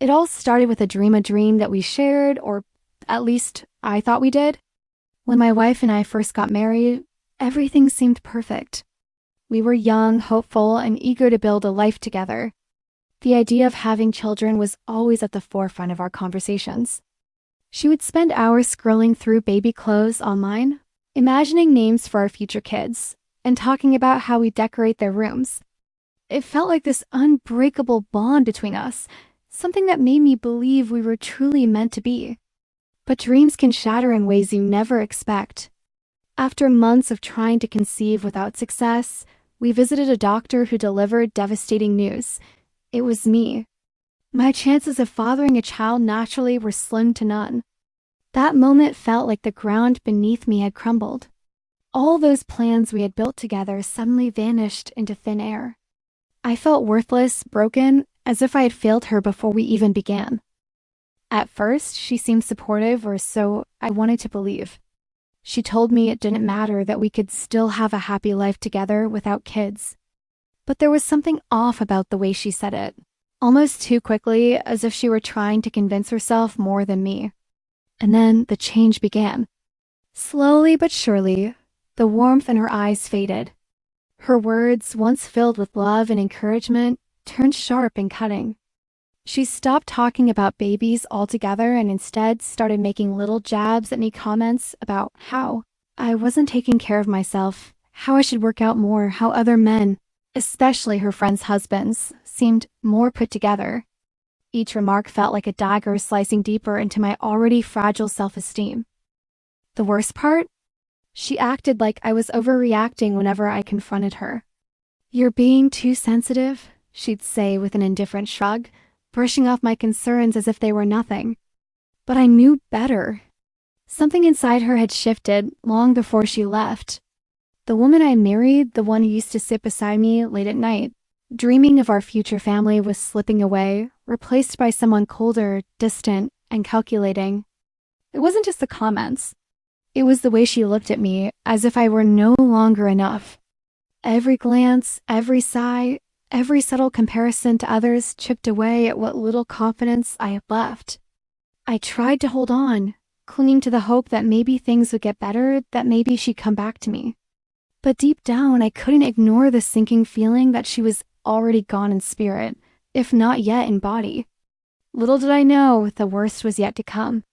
It all started with a dream that we shared, or at least I thought we did. When my wife and I first got married, everything seemed perfect. We were young, hopeful, and eager to build a life together. The idea of having children was always at the forefront of our conversations. She would spend hours scrolling through baby clothes online, imagining names for our future kids, and talking about how we decorate their rooms. It felt like this unbreakable bond between us, something that made me believe we were truly meant to be. But dreams can shatter in ways you never expect. After months of trying to conceive without success, we visited a doctor who delivered devastating news. It was me. My chances of fathering a child naturally were slim to none. That moment felt like the ground beneath me had crumbled. All those plans we had built together suddenly vanished into thin air. I felt worthless, broken, as if I had failed her before we even began. At first, she seemed supportive, or so I wanted to believe. She told me it didn't matter, that we could still have a happy life together without kids. But there was something off about the way she said it, almost too quickly, as if she were trying to convince herself more than me. And then the change began. Slowly but surely, the warmth in her eyes faded. Her words, once filled with love and encouragement, turned sharp and cutting. She stopped talking about babies altogether and instead started making little jabs at me, comments about how I wasn't taking care of myself, how I should work out more, how other men, especially her friends' husbands, seemed more put together. Each remark felt like a dagger slicing deeper into my already fragile self-esteem. The worst part? She acted like I was overreacting whenever I confronted her. "You're being too sensitive," she'd say with an indifferent shrug, brushing off my concerns as if they were nothing. But I knew better. Something inside her had shifted long before she left. The woman I married, the one who used to sit beside me late at night, dreaming of our future family, was slipping away, replaced by someone colder, distant, and calculating. It wasn't just the comments. It was the way she looked at me, as if I were no longer enough. Every glance, every sigh, every subtle comparison to others chipped away at what little confidence I had left. I tried to hold on, clinging to the hope that maybe things would get better, that maybe she'd come back to me. But deep down, I couldn't ignore the sinking feeling that she was already gone in spirit, if not yet in body. Little did I know the worst was yet to come.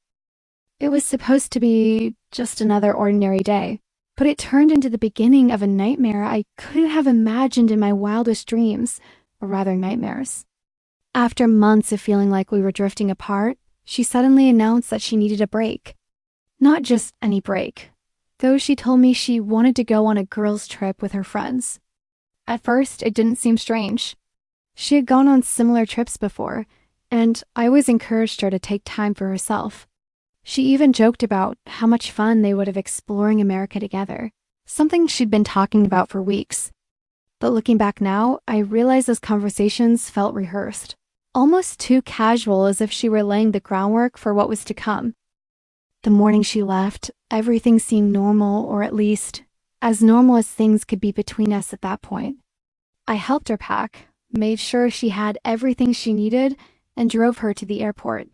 It was supposed to be just another ordinary day, but it turned into the beginning of a nightmare I couldn't have imagined in my wildest dreams, or rather nightmares. After months of feeling like we were drifting apart, she suddenly announced that she needed a break. Not just any break, though she told me she wanted to go on a girls' trip with her friends. At first, it didn't seem strange. She had gone on similar trips before, and I always encouraged her to take time for herself. She even joked about how much fun they would have exploring America together, something she'd been talking about for weeks. But looking back now, I realized those conversations felt rehearsed, almost too casual, as if she were laying the groundwork for what was to come. The morning she left, everything seemed normal, or at least as normal as things could be between us at that point. I helped her pack, made sure she had everything she needed, and drove her to the airport.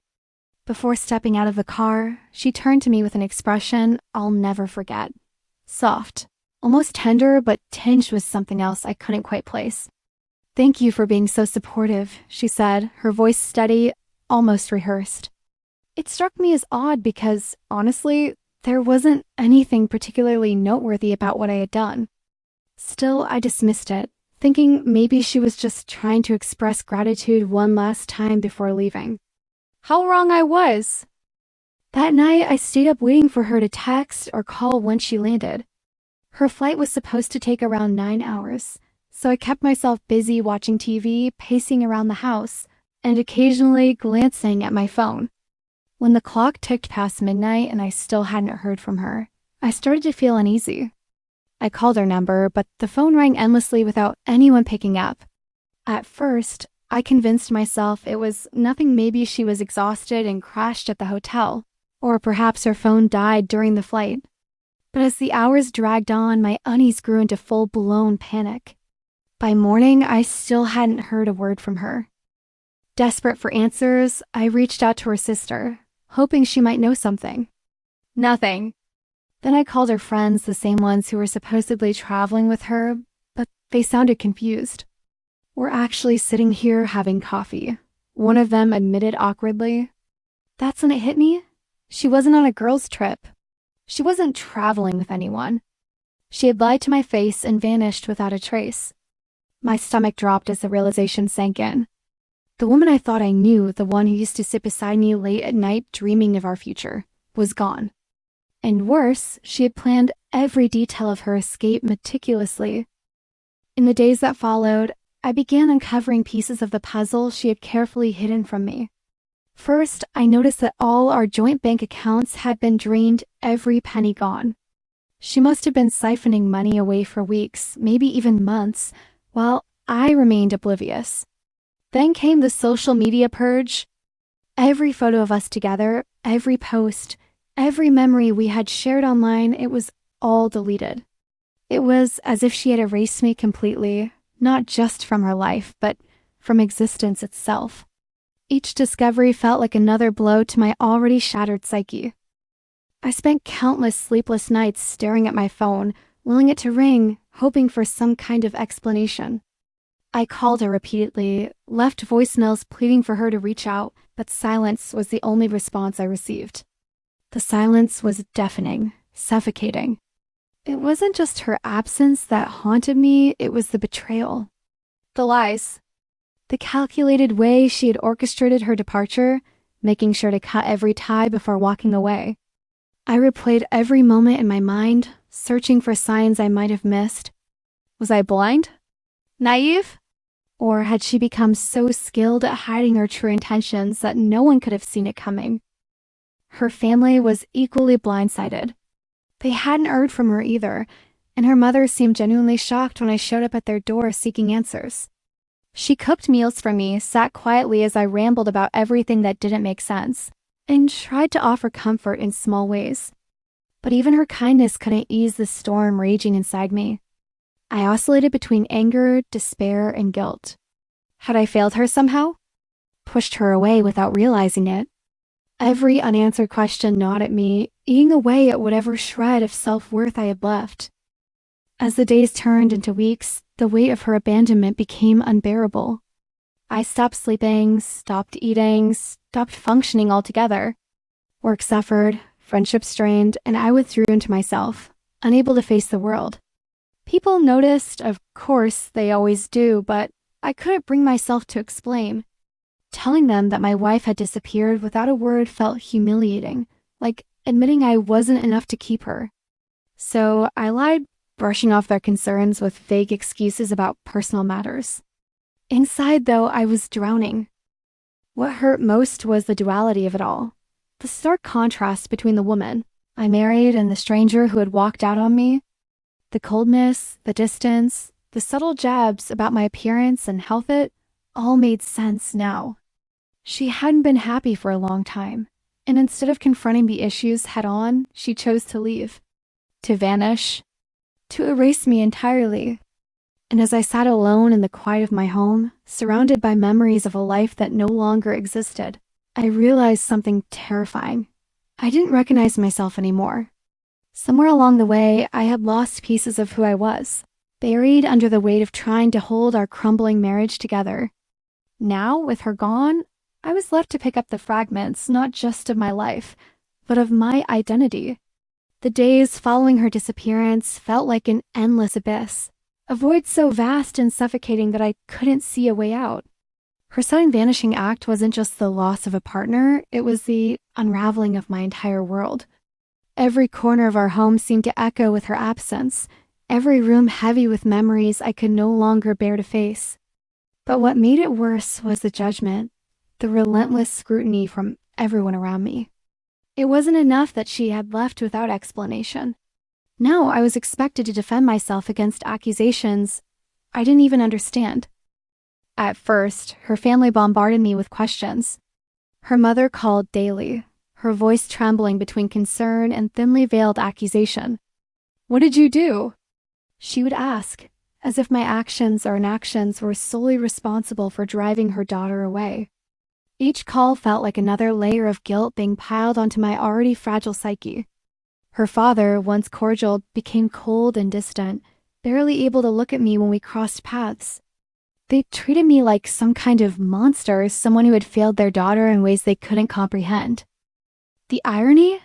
Before stepping out of the car, she turned to me with an expression I'll never forget. Soft, almost tender, but tinged with something else I couldn't quite place. "Thank you for being so supportive," she said, her voice steady, almost rehearsed. It struck me as odd because, honestly, there wasn't anything particularly noteworthy about what I had done. Still, I dismissed it, thinking maybe she was just trying to express gratitude one last time before leaving. How wrong I was! That night, I stayed up waiting for her to text or call when she landed. Her flight was supposed to take around 9 hours, so I kept myself busy watching TV, pacing around the house, and occasionally glancing at my phone. When the clock ticked past midnight and I still hadn't heard from her, I started to feel uneasy. I called her number, but the phone rang endlessly without anyone picking up. At first, I convinced myself it was nothing. Maybe she was exhausted and crashed at the hotel, or perhaps her phone died during the flight. But as the hours dragged on, my unease grew into full-blown panic. By morning, I still hadn't heard a word from her. Desperate for answers, I reached out to her sister, hoping she might know something. Nothing. Then I called her friends, the same ones who were supposedly traveling with her, but they sounded confused. "We're actually sitting here having coffee," one of them admitted awkwardly. That's when it hit me. She wasn't on a girls' trip. She wasn't traveling with anyone. She had lied to my face and vanished without a trace. My stomach dropped as the realization sank in. The woman I thought I knew, the one who used to sit beside me late at night dreaming of our future, was gone. And worse, she had planned every detail of her escape meticulously. In the days that followed, I began uncovering pieces of the puzzle she had carefully hidden from me. First, I noticed that all our joint bank accounts had been drained, every penny gone. She must have been siphoning money away for weeks, maybe even months, while I remained oblivious. Then came the social media purge. Every photo of us together, every post, every memory we had shared online, it was all deleted. It was as if she had erased me completely, not just from her life, but from existence itself. Each discovery felt like another blow to my already shattered psyche. I spent countless sleepless nights staring at my phone, willing it to ring, hoping for some kind of explanation. I called her repeatedly, left voicemails pleading for her to reach out, but silence was the only response I received. The silence was deafening, suffocating. It wasn't just her absence that haunted me, it was the betrayal. The lies. The calculated way she had orchestrated her departure, making sure to cut every tie before walking away. I replayed every moment in my mind, searching for signs I might have missed. Was I blind? Naive? Or had she become so skilled at hiding her true intentions that no one could have seen it coming? Her family was equally blindsided. They hadn't heard from her either, and her mother seemed genuinely shocked when I showed up at their door seeking answers. She cooked meals for me, sat quietly as I rambled about everything that didn't make sense, and tried to offer comfort in small ways. But even her kindness couldn't ease the storm raging inside me. I oscillated between anger, despair, and guilt. Had I failed her somehow? Pushed her away without realizing it? Every unanswered question gnawed at me, eating away at whatever shred of self-worth I had left. As the days turned into weeks, the weight of her abandonment became unbearable. I stopped sleeping, stopped eating, stopped functioning altogether. Work suffered, friendship strained, and I withdrew into myself, unable to face the world. People noticed, of course they always do, but I couldn't bring myself to explain. Telling them that my wife had disappeared without a word felt humiliating, like admitting I wasn't enough to keep her. So I lied, brushing off their concerns with vague excuses about personal matters. Inside, though, I was drowning. What hurt most was the duality of it all. The stark contrast between the woman I married and the stranger who had walked out on me. The coldness, the distance, the subtle jabs about my appearance and health, it all made sense now. She hadn't been happy for a long time, and instead of confronting the issues head-on, she chose to leave, to vanish, to erase me entirely. And as I sat alone in the quiet of my home, surrounded by memories of a life that no longer existed, I realized something terrifying. I didn't recognize myself anymore. Somewhere along the way, I had lost pieces of who I was, buried under the weight of trying to hold our crumbling marriage together. Now, with her gone, I was left to pick up the fragments, not just of my life, but of my identity. The days following her disappearance felt like an endless abyss, a void so vast and suffocating that I couldn't see a way out. Her sudden vanishing act wasn't just the loss of a partner, it was the unraveling of my entire world. Every corner of our home seemed to echo with her absence, every room heavy with memories I could no longer bear to face. But what made it worse was the judgment, the relentless scrutiny from everyone around me. It wasn't enough that she had left without explanation. Now I was expected to defend myself against accusations I didn't even understand. At first, her family bombarded me with questions. Her mother called daily, her voice trembling between concern and thinly veiled accusation. "What did you do?" she would ask, as if my actions or inactions were solely responsible for driving her daughter away. Each call felt like another layer of guilt being piled onto my already fragile psyche. Her father, once cordial, became cold and distant, barely able to look at me when we crossed paths. They treated me like some kind of monster, someone who had failed their daughter in ways they couldn't comprehend. The irony?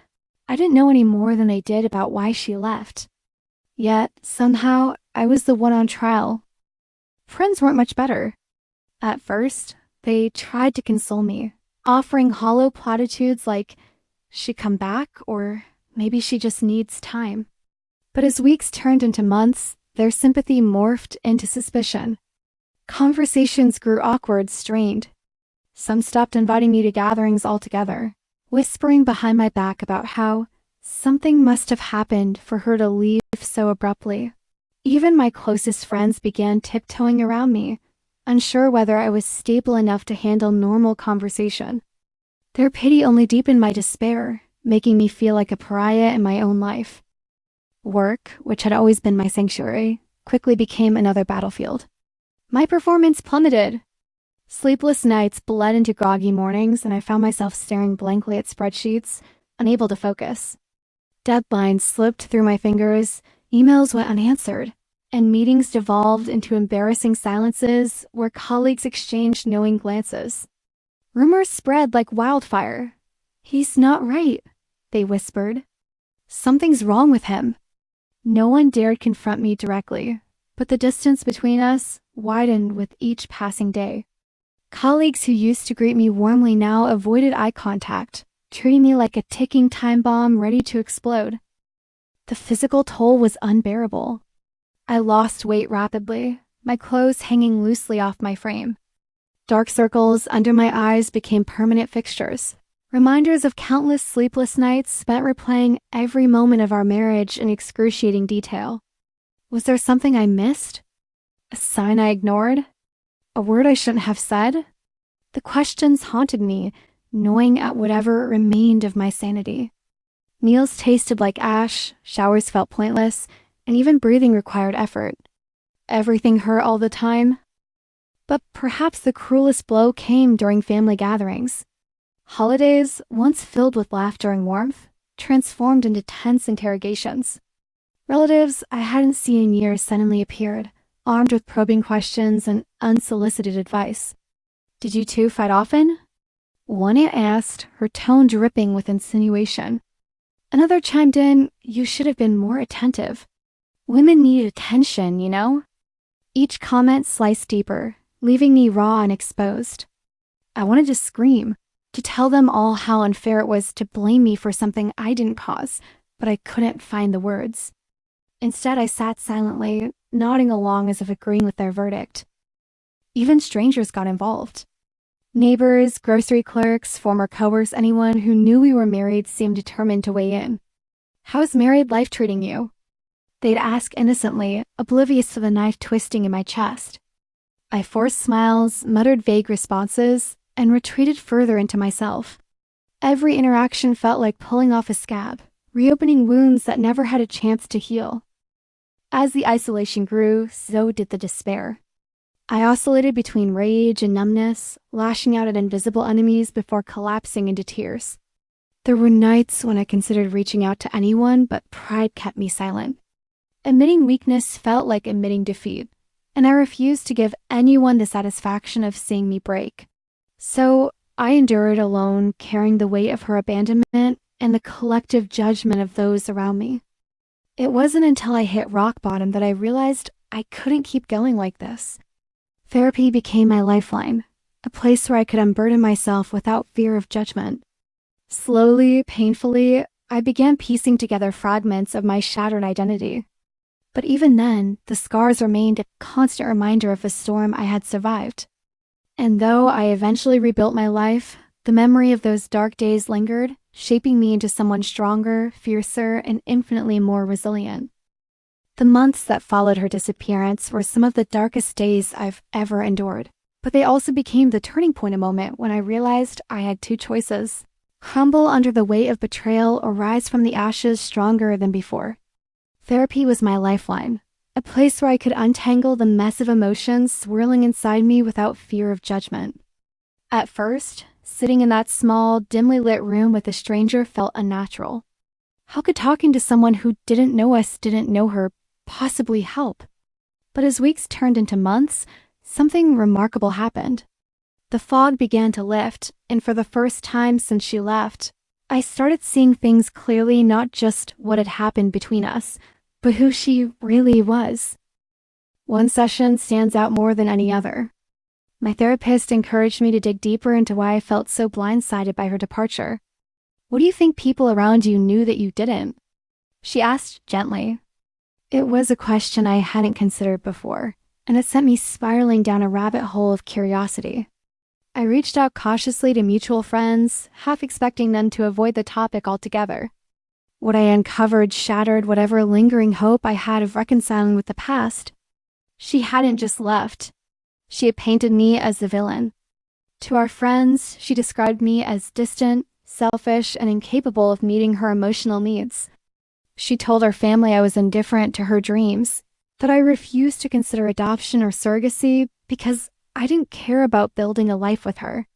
I didn't know any more than they did about why she left. Yet, somehow, I was the one on trial. Friends weren't much better. At first, they tried to console me, offering hollow platitudes like, she'd come back, or maybe she just needs time. But as weeks turned into months, their sympathy morphed into suspicion. Conversations grew awkward, strained. Some stopped inviting me to gatherings altogether, whispering behind my back about how something must have happened for her to leave so abruptly. Even my closest friends began tiptoeing around me, unsure whether I was stable enough to handle normal conversation. Their pity only deepened my despair, making me feel like a pariah in my own life. Work, which had always been my sanctuary, quickly became another battlefield. My performance plummeted. Sleepless nights bled into groggy mornings, and I found myself staring blankly at spreadsheets, unable to focus. Deadlines slipped through my fingers, emails went unanswered, and meetings devolved into embarrassing silences where colleagues exchanged knowing glances. Rumors spread like wildfire. "He's not right," they whispered. "Something's wrong with him." No one dared confront me directly, but the distance between us widened with each passing day. Colleagues who used to greet me warmly now avoided eye contact, treating me like a ticking time bomb ready to explode. The physical toll was unbearable. I lost weight rapidly, my clothes hanging loosely off my frame. Dark circles under my eyes became permanent fixtures, reminders of countless sleepless nights spent replaying every moment of our marriage in excruciating detail. Was there something I missed? A sign I ignored? A word I shouldn't have said? The questions haunted me, gnawing at whatever remained of my sanity. Meals tasted like ash, showers felt pointless, and even breathing required effort. Everything hurt all the time. But perhaps the cruelest blow came during family gatherings. Holidays, once filled with laughter and warmth, transformed into tense interrogations. Relatives I hadn't seen in years suddenly appeared, armed with probing questions and unsolicited advice. "Did you two fight often?" One aunt asked, her tone dripping with insinuation. Another chimed in, "You should have been more attentive. Women need attention, you know?" Each comment sliced deeper, leaving me raw and exposed. I wanted to scream, to tell them all how unfair it was to blame me for something I didn't cause, but I couldn't find the words. Instead, I sat silently, nodding along as if agreeing with their verdict. Even strangers got involved. Neighbors, grocery clerks, former coworkers, anyone who knew we were married seemed determined to weigh in. "How's married life treating you?" They'd ask innocently, oblivious to the knife twisting in my chest. I forced smiles, muttered vague responses, and retreated further into myself. Every interaction felt like pulling off a scab, reopening wounds that never had a chance to heal. As the isolation grew, so did the despair. I oscillated between rage and numbness, lashing out at invisible enemies before collapsing into tears. There were nights when I considered reaching out to anyone, but pride kept me silent. Admitting weakness felt like admitting defeat, and I refused to give anyone the satisfaction of seeing me break. So I endured alone, carrying the weight of her abandonment and the collective judgment of those around me. It wasn't until I hit rock bottom that I realized I couldn't keep going like this. Therapy became my lifeline, a place where I could unburden myself without fear of judgment. Slowly, painfully, I began piecing together fragments of my shattered identity. But even then, the scars remained a constant reminder of the storm I had survived. And though I eventually rebuilt my life, the memory of those dark days lingered, shaping me into someone stronger, fiercer, and infinitely more resilient. The months that followed her disappearance were some of the darkest days I've ever endured, but they also became the turning point moment when I realized I had two choices: crumble under the weight of betrayal or rise from the ashes stronger than before. Therapy was my lifeline, a place where I could untangle the mess of emotions swirling inside me without fear of judgment. At first, Sitting in that small, dimly lit room with a stranger felt unnatural. How could talking to someone who didn't know us, didn't know her, possibly help? But as weeks turned into months, something remarkable happened. The fog began to lift, and for the first time since she left, I started seeing things clearly, not just what had happened between us, but who she really was. One session stands out more than any other. My therapist encouraged me to dig deeper into why I felt so blindsided by her departure. What do you think people around you knew that you didn't? She asked gently. It was a question I hadn't considered before, and it sent me spiraling down a rabbit hole of curiosity. I reached out cautiously to mutual friends, half expecting them to avoid the topic altogether. What I uncovered shattered whatever lingering hope I had of reconciling with the past. She hadn't just left. She had painted me as the villain. To our friends, she described me as distant, selfish, and incapable of meeting her emotional needs. She told our family I was indifferent to her dreams, that I refused to consider adoption or surrogacy because I didn't care about building a life with her.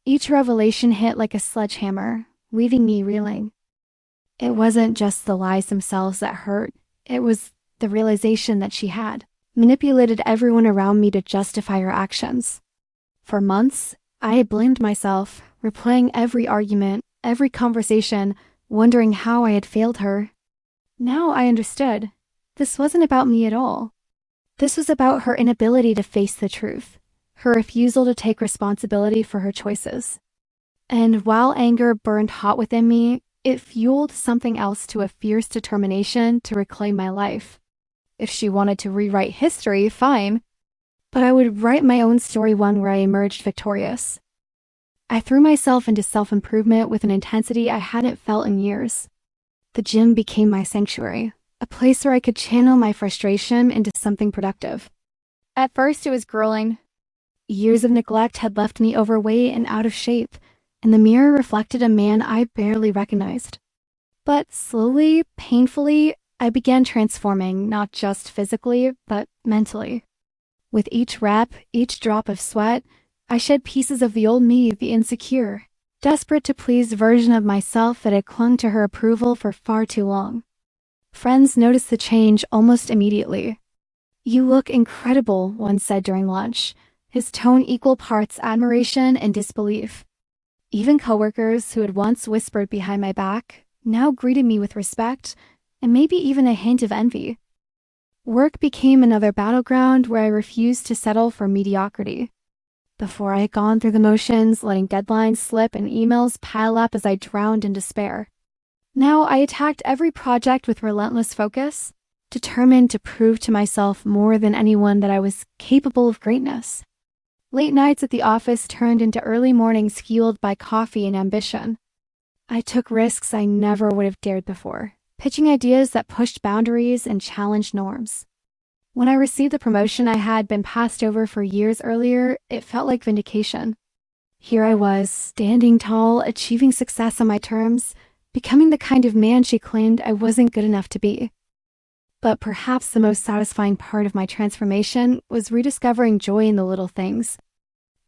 Each revelation hit like a sledgehammer, leaving me reeling. It wasn't just the lies themselves that hurt, it was the realization that she had manipulated everyone around me to justify her actions. For months, I had blamed myself, replaying every argument, every conversation, wondering how I had failed her. Now I understood. This wasn't about me at all. This was about her inability to face the truth, her refusal to take responsibility for her choices. And while anger burned hot within me, it fueled something else, to a fierce determination to reclaim my life. If she wanted to rewrite history, fine, but I would write my own story, one where I emerged victorious. I threw myself into self-improvement with an intensity I hadn't felt in years. The gym became my sanctuary, a place where I could channel my frustration into something productive. At first, it was grueling. Years of neglect had left me overweight and out of shape, and the mirror reflected a man I barely recognized. But slowly, painfully, I began transforming, not just physically, but mentally. With each rep, each drop of sweat, I shed pieces of the old me, the insecure, desperate to please version of myself that had clung to her approval for far too long. Friends noticed the change almost immediately. "You look incredible," one said during lunch, his tone equal parts admiration and disbelief. Even coworkers who had once whispered behind my back now greeted me with respect and maybe even a hint of envy. Work became another battleground where I refused to settle for mediocrity. Before I had gone through the motions, letting deadlines slip and emails pile up as I drowned in despair. Now I attacked every project with relentless focus, determined to prove to myself more than anyone that I was capable of greatness. Late nights at the office turned into early mornings fueled by coffee and ambition. I took risks I never would have dared before, pitching ideas that pushed boundaries and challenged norms. When I received the promotion I had been passed over for years earlier, it felt like vindication. Here I was, standing tall, achieving success on my terms, becoming the kind of man she claimed I wasn't good enough to be. But perhaps the most satisfying part of my transformation was rediscovering joy in the little things.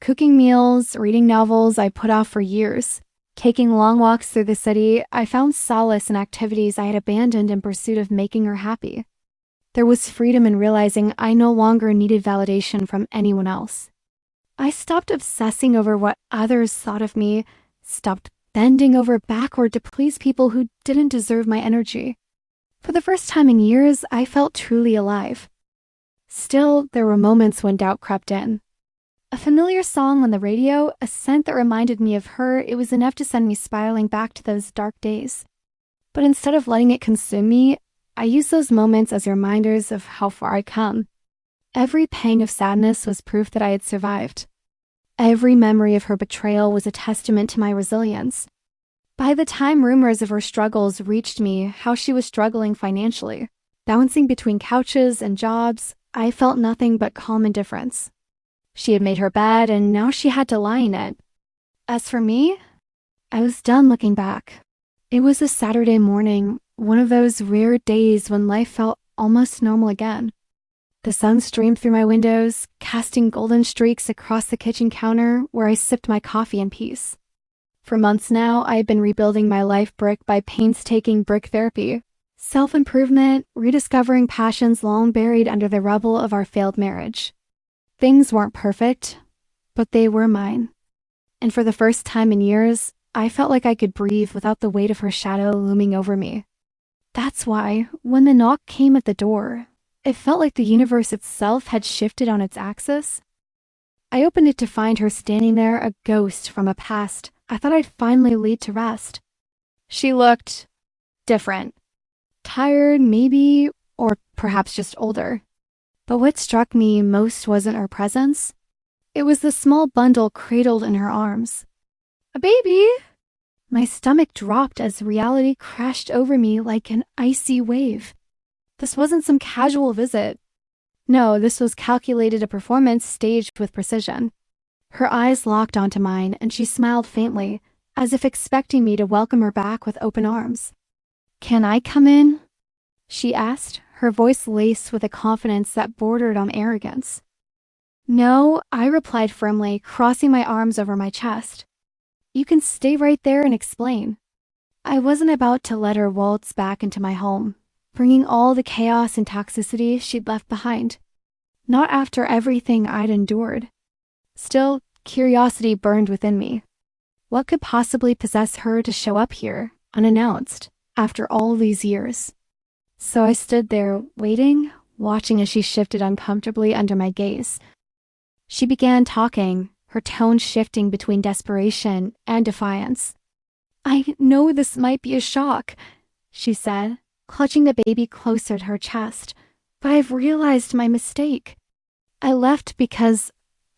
Cooking meals, reading novels I put off for years, taking long walks through the city, I found solace in activities I had abandoned in pursuit of making her happy. There was freedom in realizing I no longer needed validation from anyone else. I stopped obsessing over what others thought of me, stopped bending over backward to please people who didn't deserve my energy. For the first time in years, I felt truly alive. Still, there were moments when doubt crept in. A familiar song on the radio, a scent that reminded me of her, it was enough to send me spiraling back to those dark days. But instead of letting it consume me, I used those moments as reminders of how far I'd come. Every pang of sadness was proof that I had survived. Every memory of her betrayal was a testament to my resilience. By the time rumors of her struggles reached me, how she was struggling financially, bouncing between couches and jobs, I felt nothing but calm indifference. She had made her bed, and now she had to lie in it. As for me, I was done looking back. It was a Saturday morning, one of those rare days when life felt almost normal again. The sun streamed through my windows, casting golden streaks across the kitchen counter where I sipped my coffee in peace. For months now, I had been rebuilding my life brick by painstaking brick therapy. Self-improvement, rediscovering passions long buried under the rubble of our failed marriage. Things weren't perfect, but they were mine. And for the first time in years, I felt like I could breathe without the weight of her shadow looming over me. That's why, when the knock came at the door, it felt like the universe itself had shifted on its axis. I opened it to find her standing there, a ghost from a past I thought I'd finally laid to rest. She looked different. Tired, maybe, or perhaps just older. But what struck me most wasn't her presence. It was the small bundle cradled in her arms. A baby! My stomach dropped as reality crashed over me like an icy wave. This wasn't some casual visit. No, this was calculated a performance staged with precision. Her eyes locked onto mine, and she smiled faintly, as if expecting me to welcome her back with open arms. "Can I come in?" she asked, her voice laced with a confidence that bordered on arrogance. "No," I replied firmly, crossing my arms over my chest. "You can stay right there and explain." I wasn't about to let her waltz back into my home, bringing all the chaos and toxicity she'd left behind. Not after everything I'd endured. Still, curiosity burned within me. What could possibly possess her to show up here, unannounced, after all these years? So I stood there, waiting, watching as she shifted uncomfortably under my gaze. She began talking, her tone shifting between desperation and defiance. "I know this might be a shock," she said, clutching the baby closer to her chest, "but I've realized my mistake. I left because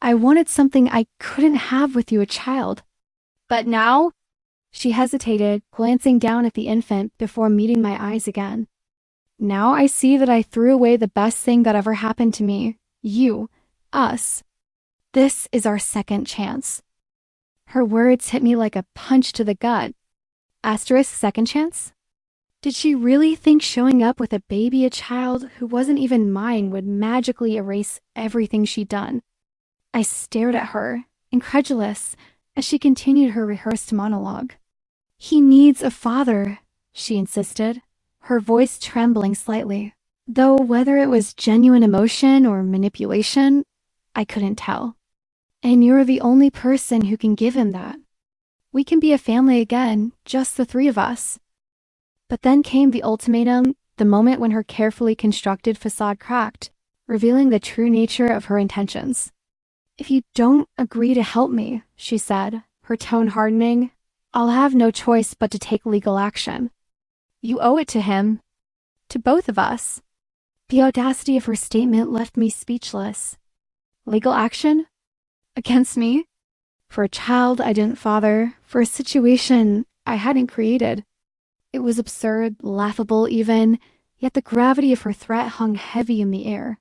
I wanted something I couldn't have with you, a child. But now?" She hesitated, glancing down at the infant before meeting my eyes again. "Now I see that I threw away the best thing that ever happened to me. You. Us. This is our second chance." Her words hit me like a punch to the gut. Asterisk second chance? Did she really think showing up with a baby, a child who wasn't even mine, would magically erase everything she'd done? I stared at her, incredulous, as she continued her rehearsed monologue. "He needs a father," she insisted, her voice trembling slightly, though whether it was genuine emotion or manipulation, I couldn't tell. "And you're the only person who can give him that. We can be a family again, just the three of us." But then came the ultimatum, the moment when her carefully constructed facade cracked, revealing the true nature of her intentions. "If you don't agree to help me," she said, her tone hardening, "I'll have no choice but to take legal action. You owe it to him. To both of us." The audacity of her statement left me speechless. Legal action? Against me? For a child I didn't father, for a situation I hadn't created. It was absurd, laughable even, yet the gravity of her threat hung heavy in the air.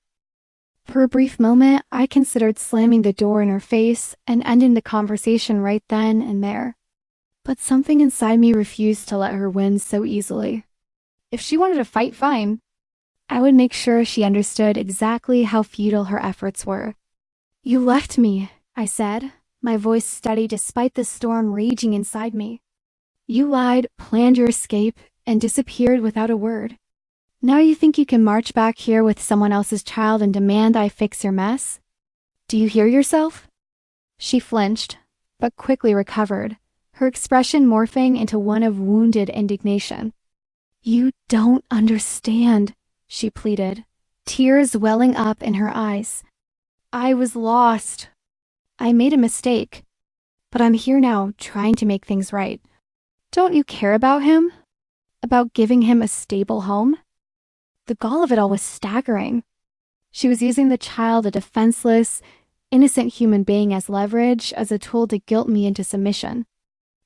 For a brief moment, I considered slamming the door in her face and ending the conversation right then and there. But something inside me refused to let her win so easily. If she wanted to fight, fine. I would make sure she understood exactly how futile her efforts were. "You left me," I said, my voice steady despite the storm raging inside me. "You lied, planned your escape, and disappeared without a word. Now you think you can march back here with someone else's child and demand I fix your mess? Do you hear yourself?" She flinched, but quickly recovered, her expression morphing into one of wounded indignation. "You don't understand," she pleaded, tears welling up in her eyes. "I was lost. I made a mistake, but I'm here now trying to make things right. Don't you care about him? About giving him a stable home?" The gall of it all was staggering. She was using the child, a defenseless, innocent human being, as leverage, as a tool to guilt me into submission.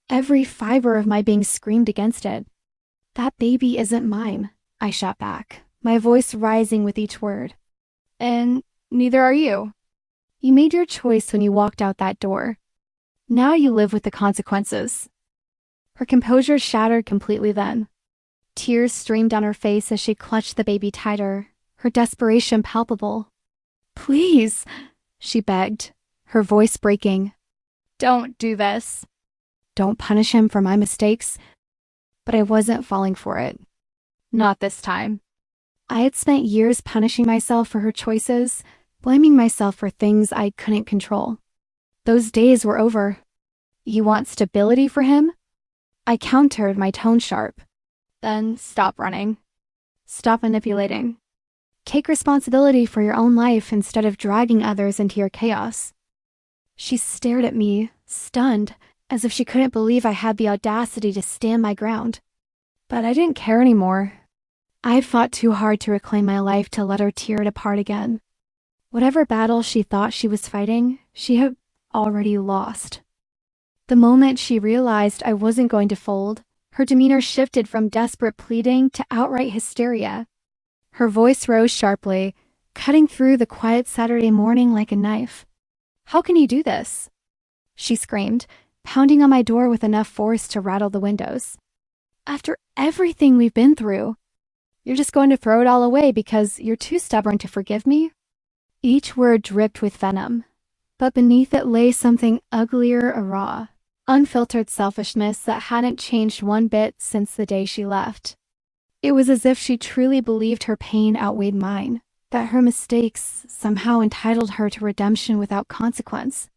Every fiber of my being screamed against it. "That baby isn't mine," I shot back, my voice rising with each word. "And neither are you. You made your choice when you walked out that door. Now you live with the consequences." Her composure shattered completely then. Tears streamed down her face as she clutched the baby tighter, her desperation palpable. "Please," she begged, her voice breaking. "Don't do this. don't punish him for my mistakes. But I wasn't falling for it. Not this time. I had spent years punishing myself for her choices, blaming myself for things I couldn't control. Those days were over. You want stability for him? I countered, my tone sharp. Then stop running. Stop manipulating. Take responsibility for your own life instead of dragging others into your chaos. She stared at me, stunned, as if she couldn't believe I had the audacity to stand my ground. But I didn't care anymore. I had fought too hard to reclaim my life to let her tear it apart again. Whatever battle she thought she was fighting, she had already lost. The moment she realized I wasn't going to fold, her demeanor shifted from desperate pleading to outright hysteria. Her voice rose sharply, cutting through the quiet Saturday morning like a knife. "How can you do this?" she screamed, pounding on my door with enough force to rattle the windows. "After everything we've been through, you're just going to throw it all away because you're too stubborn to forgive me?" Each word dripped with venom, but beneath it lay something uglier, a raw, unfiltered selfishness that hadn't changed one bit since the day she left. It was as if she truly believed her pain outweighed mine, that her mistakes somehow entitled her to redemption without consequence.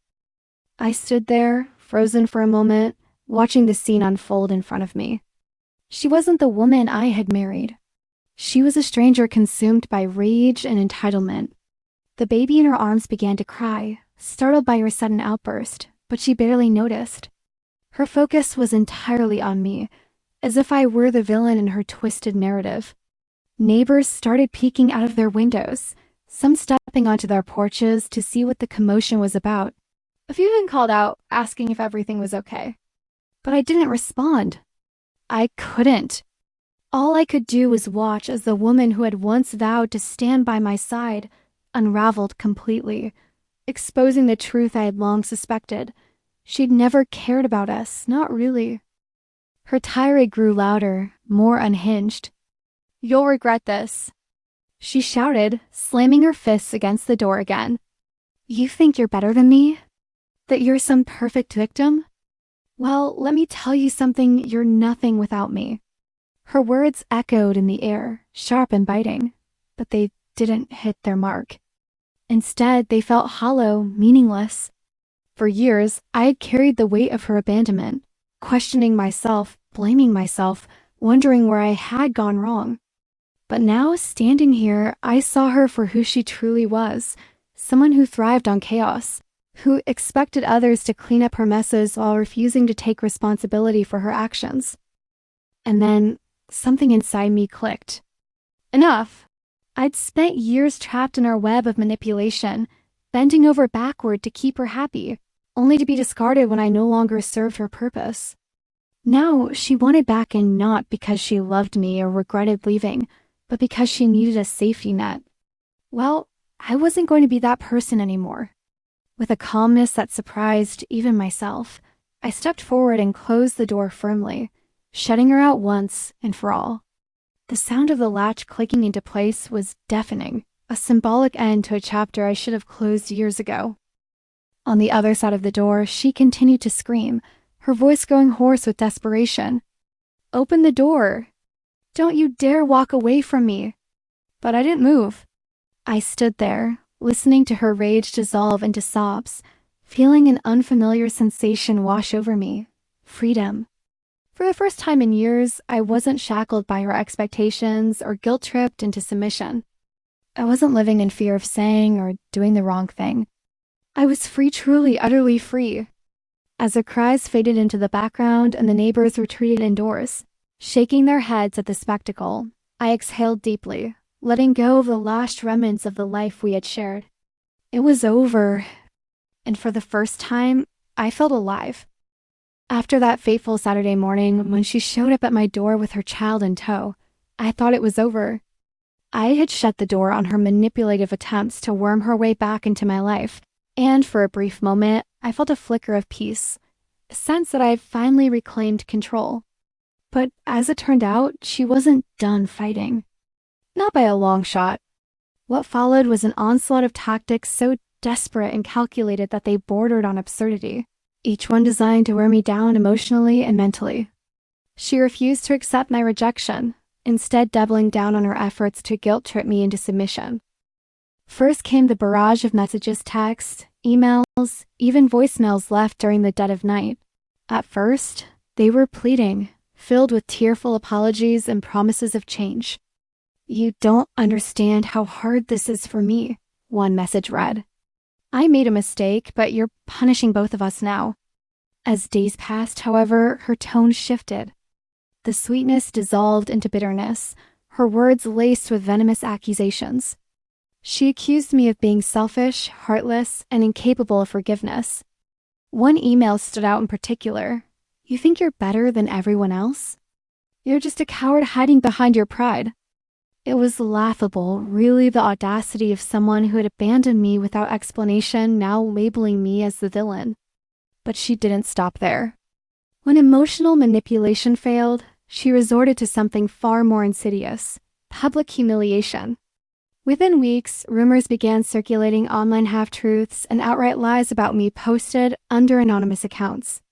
I stood there, frozen for a moment, watching the scene unfold in front of me. She wasn't the woman I had married. She was a stranger consumed by rage and entitlement. The baby in her arms began to cry, startled by her sudden outburst, but she barely noticed. Her focus was entirely on me, as if I were the villain in her twisted narrative. Neighbors started peeking out of their windows, some stepping onto their porches to see what the commotion was about. A few even called out, asking if everything was okay. But I didn't respond. I couldn't. All I could do was watch as the woman who had once vowed to stand by my side unraveled completely, exposing the truth I had long suspected. She'd never cared about us, not really. Her tirade grew louder, more unhinged. "You'll regret this," she shouted, slamming her fists against the door again. "You think you're better than me? That you're some perfect victim? Well, let me tell you something, you're nothing without me." Her words echoed in the air, sharp and biting, but they didn't hit their mark. Instead, they felt hollow, meaningless. For years, I had carried the weight of her abandonment, questioning myself, blaming myself, wondering where I had gone wrong. But now, standing here, I saw her for who she truly was, someone who thrived on chaos, who expected others to clean up her messes while refusing to take responsibility for her actions. And then, something inside me clicked. Enough! I'd spent years trapped in our web of manipulation, bending over backward to keep her happy, only to be discarded when I no longer served her purpose. Now, she wanted back in not because she loved me or regretted leaving, but because she needed a safety net. Well, I wasn't going to be that person anymore. With a calmness that surprised even myself, I stepped forward and closed the door firmly, shutting her out once and for all. The sound of the latch clicking into place was deafening, a symbolic end to a chapter I should have closed years ago. On the other side of the door, she continued to scream, her voice growing hoarse with desperation. "Open the door! Don't you dare walk away from me!" But I didn't move. I stood there, listening to her rage dissolve into sobs, feeling an unfamiliar sensation wash over me. Freedom. For the first time in years, I wasn't shackled by her expectations or guilt-tripped into submission. I wasn't living in fear of saying or doing the wrong thing. I was free, truly, utterly free. As her cries faded into the background and the neighbors retreated indoors, shaking their heads at the spectacle, I exhaled deeply, letting go of the last remnants of the life we had shared. It was over, and for the first time, I felt alive. After that fateful Saturday morning, when she showed up at my door with her child in tow, I thought it was over. I had shut the door on her manipulative attempts to worm her way back into my life, and for a brief moment, I felt a flicker of peace, a sense that I had finally reclaimed control. But as it turned out, she wasn't done fighting. Not by a long shot. What followed was an onslaught of tactics so desperate and calculated that they bordered on absurdity. each one designed to wear me down emotionally and mentally. She refused to accept my rejection, instead doubling down on her efforts to guilt-trip me into submission. First came the barrage of messages, texts, emails, even voicemails left during the dead of night. At first, they were pleading, filled with tearful apologies and promises of change. "You don't understand how hard this is for me," one message read. "I made a mistake, but you're punishing both of us now." As days passed, however, her tone shifted. The sweetness dissolved into bitterness, her words laced with venomous accusations. She accused me of being selfish, heartless, and incapable of forgiveness. One email stood out in particular. "You think you're better than everyone else? You're just a coward hiding behind your pride." It was laughable, really, the audacity of someone who had abandoned me without explanation now labeling me as the villain. But she didn't stop there. When emotional manipulation failed, she resorted to something far more insidious: public humiliation. Within weeks, rumors began circulating, online half-truths and outright lies about me posted under anonymous accounts.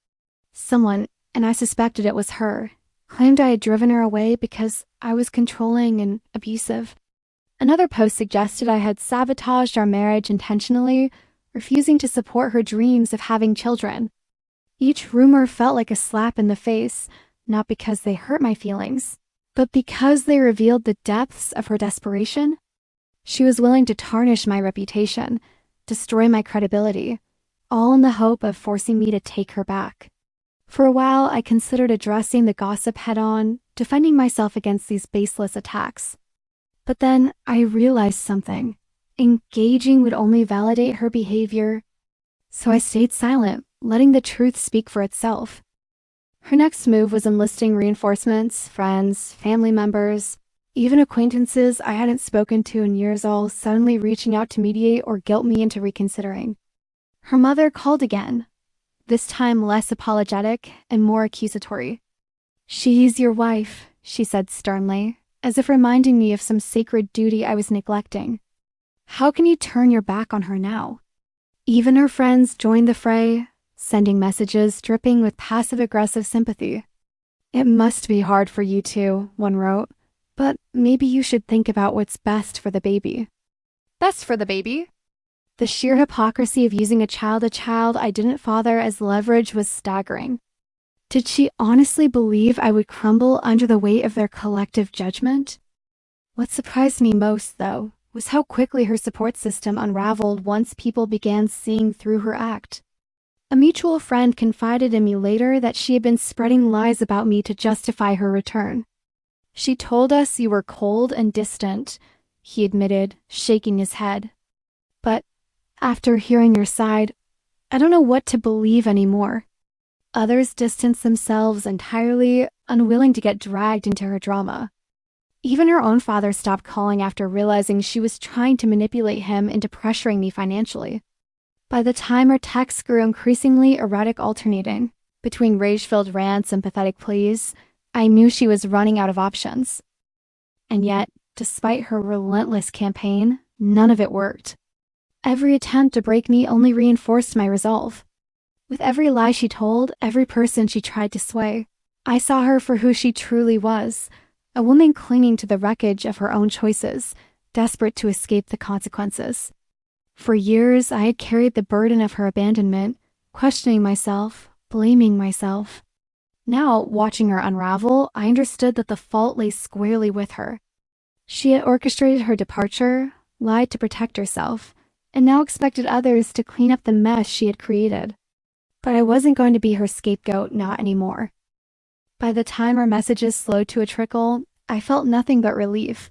Someone, and I suspected it was her, claimed I had driven her away because I was controlling and abusive. Another post suggested I had sabotaged our marriage intentionally, refusing to support her dreams of having children. Each rumor felt like a slap in the face, not because they hurt my feelings, but because they revealed the depths of her desperation. She was willing to tarnish my reputation, destroy my credibility, all in the hope of forcing me to take her back. For a while, I considered addressing the gossip head-on, defending myself against these baseless attacks. But then I realized something. Engaging would only validate her behavior, so I stayed silent, letting the truth speak for itself. Her next move was enlisting reinforcements, friends, family members, even acquaintances I hadn't spoken to in years, all suddenly reaching out to mediate or guilt me into reconsidering. Her mother called again, this time less apologetic and more accusatory. "She's your wife," she said sternly, as if reminding me of some sacred duty I was neglecting. "How can you turn your back on her now?" Even her friends joined the fray, sending messages dripping with passive-aggressive sympathy. "It must be hard for you too," one wrote, "but maybe you should think about what's best for the baby." Best for the baby? The sheer hypocrisy of using a child I didn't father as leverage was staggering. Did she honestly believe I would crumble under the weight of their collective judgment? What surprised me most, though, was how quickly her support system unraveled once people began seeing through her act. A mutual friend confided in me later that she had been spreading lies about me to justify her return. "She told us you were cold and distant," he admitted, shaking his head. "But after hearing your side, I don't know what to believe anymore." Others distanced themselves entirely, unwilling to get dragged into her drama. Even her own father stopped calling after realizing she was trying to manipulate him into pressuring me financially. By the time her texts grew increasingly erratic, alternating between rage-filled rants and pathetic pleas, I knew she was running out of options. And yet, despite her relentless campaign, none of it worked. Every attempt to break me only reinforced my resolve. With every lie she told, every person she tried to sway, I saw her for who she truly was, a woman clinging to the wreckage of her own choices, desperate to escape the consequences. For years, I had carried the burden of her abandonment, questioning myself, blaming myself. Now, watching her unravel, I understood that the fault lay squarely with her. She had orchestrated her departure, lied to protect herself, and now expected others to clean up the mess she had created. But I wasn't going to be her scapegoat, not anymore. By the time our messages slowed to a trickle, I felt nothing but relief.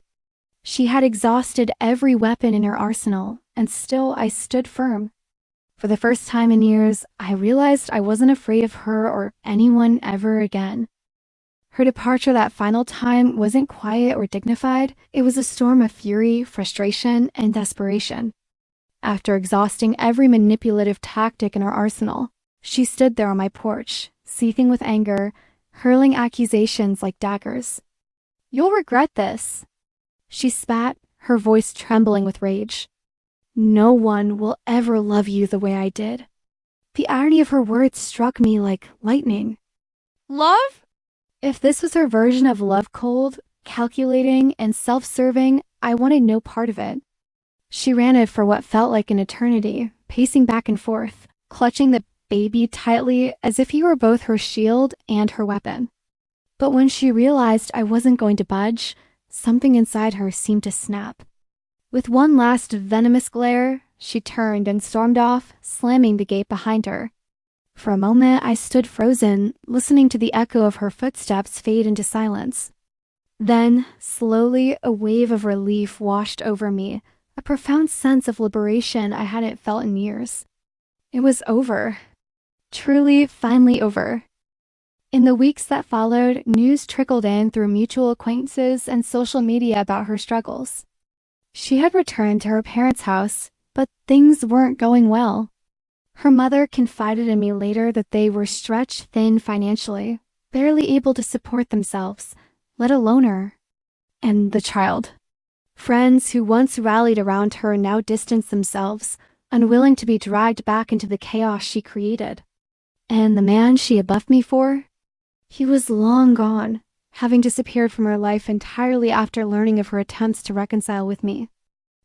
She had exhausted every weapon in her arsenal, and still I stood firm. For the first time in years, I realized I wasn't afraid of her or anyone ever again. Her departure that final time wasn't quiet or dignified. It was a storm of fury, frustration, and desperation. After exhausting every manipulative tactic in her arsenal, she stood there on my porch, seething with anger, hurling accusations like daggers. "You'll regret this," she spat, her voice trembling with rage. "No one will ever love you the way I did. The irony of her words struck me like lightning. Love? If this was her version of love, cold, calculating, and self-serving, I wanted no part of it. She ran it for what felt like an eternity, pacing back and forth, clutching the baby tightly as if he were both her shield and her weapon. But when she realized I wasn't going to budge, something inside her seemed to snap. With one last venomous glare, she turned and stormed off, slamming the gate behind her. For a moment, I stood frozen, listening to the echo of her footsteps fade into silence. Then, slowly, a wave of relief washed over me, a profound sense of liberation I hadn't felt in years. It was over. Truly, finally over. In the weeks that followed, news trickled in through mutual acquaintances and social media about her struggles. She had returned to her parents' house, but things weren't going well. Her mother confided in me later that they were stretched thin financially, barely able to support themselves, let alone her and the child. Friends who once rallied around her now distanced themselves, unwilling to be dragged back into the chaos she created. And the man she had left me for? He was long gone, having disappeared from her life entirely after learning of her attempts to reconcile with me.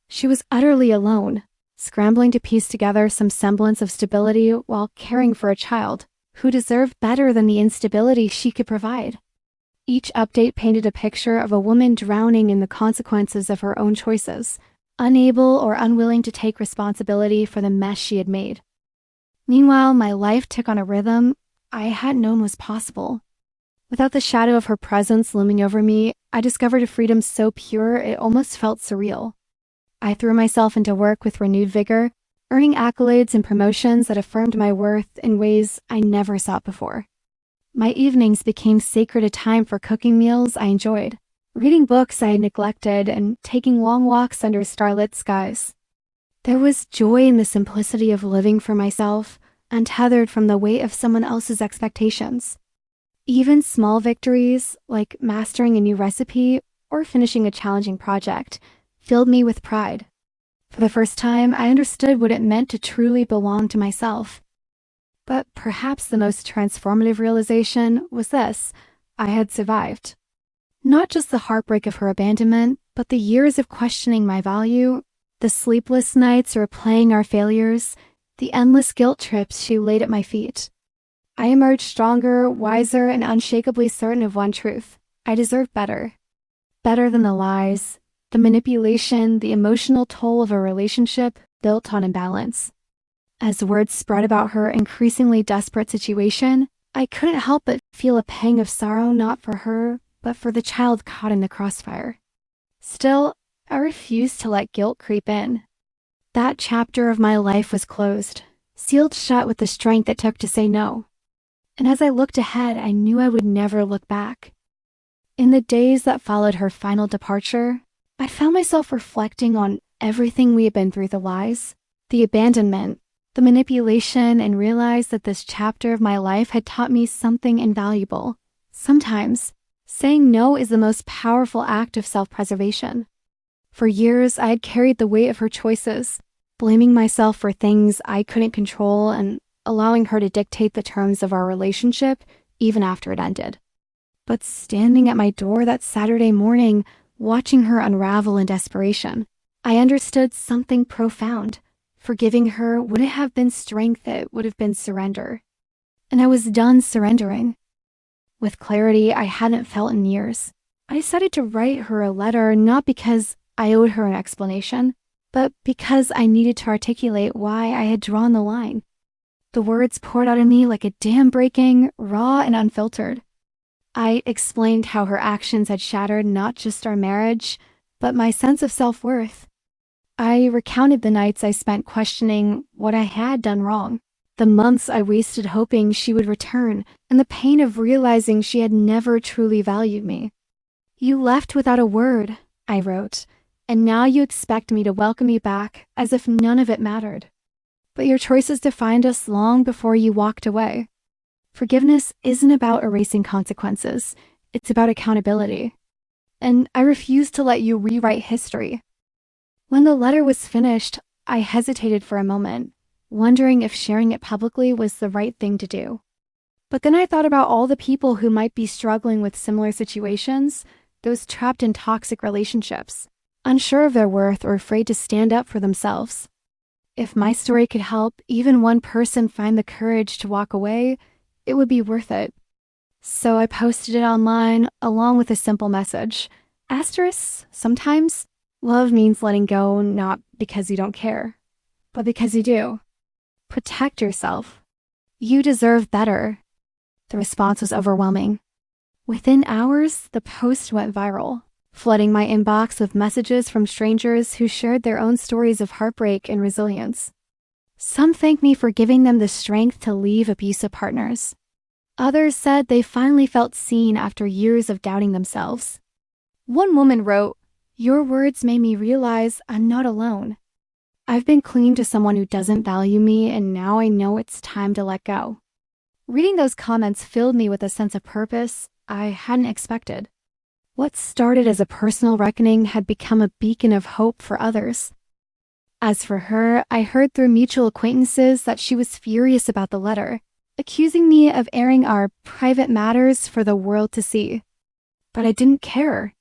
She was utterly alone, scrambling to piece together some semblance of stability while caring for a child who deserved better than the instability she could provide. Each update painted a picture of a woman drowning in the consequences of her own choices, unable or unwilling to take responsibility for the mess she had made. Meanwhile, my life took on a rhythm I hadn't known was possible. Without the shadow of her presence looming over me, I discovered a freedom so pure it almost felt surreal. I threw myself into work with renewed vigor, earning accolades and promotions that affirmed my worth in ways I never sought before. My evenings became sacred, a time for cooking meals I enjoyed, reading books I had neglected, and taking long walks under starlit skies. There was joy in the simplicity of living for myself, untethered from the weight of someone else's expectations. Even small victories, like mastering a new recipe or finishing a challenging project, filled me with pride. For the first time, I understood what it meant to truly belong to myself. But perhaps the most transformative realization was this: I had survived. Not just the heartbreak of her abandonment, but the years of questioning my value, the sleepless nights replaying our failures, the endless guilt trips she laid at my feet. I emerged stronger, wiser, and unshakably certain of one truth: I deserved better. Better than the lies, the manipulation, the emotional toll of a relationship built on imbalance. As word spread about her increasingly desperate situation, I couldn't help but feel a pang of sorrow, not for her, but for the child caught in the crossfire. Still, I refused to let guilt creep in. That chapter of my life was closed, sealed shut with the strength it took to say no. And as I looked ahead, I knew I would never look back. In the days that followed her final departure, I found myself reflecting on everything we had been through: the lies, the abandonment, the manipulation, and realized that this chapter of my life had taught me something invaluable. Sometimes, saying no is the most powerful act of self-preservation. For years, I had carried the weight of her choices, blaming myself for things I couldn't control and allowing her to dictate the terms of our relationship even after it ended. But standing at my door that Saturday morning, watching her unravel in desperation, I understood something profound. Forgiving her wouldn't have been strength, it would have been surrender. And I was done surrendering. With clarity I hadn't felt in years, I decided to write her a letter, not because I owed her an explanation, but because I needed to articulate why I had drawn the line. The words poured out of me like a dam breaking, raw and unfiltered. I explained how her actions had shattered not just our marriage, but my sense of self-worth. I recounted the nights I spent questioning what I had done wrong, the months I wasted hoping she would return, and the pain of realizing she had never truly valued me. "You left without a word," I wrote, "and now you expect me to welcome you back as if none of it mattered. But your choices defined us long before you walked away. Forgiveness isn't about erasing consequences, it's about accountability. And I refuse to let you rewrite history." When the letter was finished, I hesitated for a moment, wondering if sharing it publicly was the right thing to do. But then I thought about all the people who might be struggling with similar situations, those trapped in toxic relationships, unsure of their worth or afraid to stand up for themselves. If my story could help even one person find the courage to walk away, it would be worth it. So I posted it online along with a simple message. Asterisk, sometimes love means letting go not because you don't care, but because you do. Protect yourself. You deserve better. The response was overwhelming. Within hours, the post went viral, flooding my inbox with messages from strangers who shared their own stories of heartbreak and resilience. Some thanked me for giving them the strength to leave abusive partners. Others said they finally felt seen after years of doubting themselves. One woman wrote, "Your words made me realize I'm not alone. I've been clinging to someone who doesn't value me, and now I know it's time to let go." Reading those comments filled me with a sense of purpose I hadn't expected. What started as a personal reckoning had become a beacon of hope for others. As for her, I heard through mutual acquaintances that she was furious about the letter, accusing me of airing our private matters for the world to see. But I didn't care.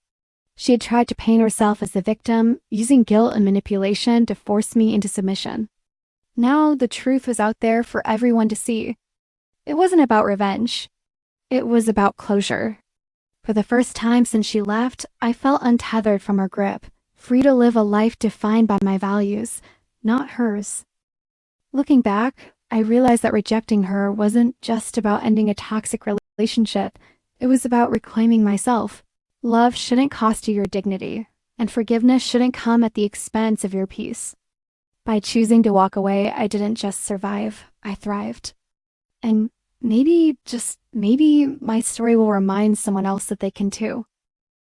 She had tried to paint herself as the victim, using guilt and manipulation to force me into submission. Now the truth was out there for everyone to see. It wasn't about revenge. It was about closure. For the first time since she left, I felt untethered from her grip, free to live a life defined by my values, not hers. Looking back, I realized that rejecting her wasn't just about ending a toxic relationship. It was about reclaiming myself. Love shouldn't cost you your dignity, and forgiveness shouldn't come at the expense of your peace. By choosing to walk away, I didn't just survive, I thrived. And maybe, just maybe, my story will remind someone else that they can too.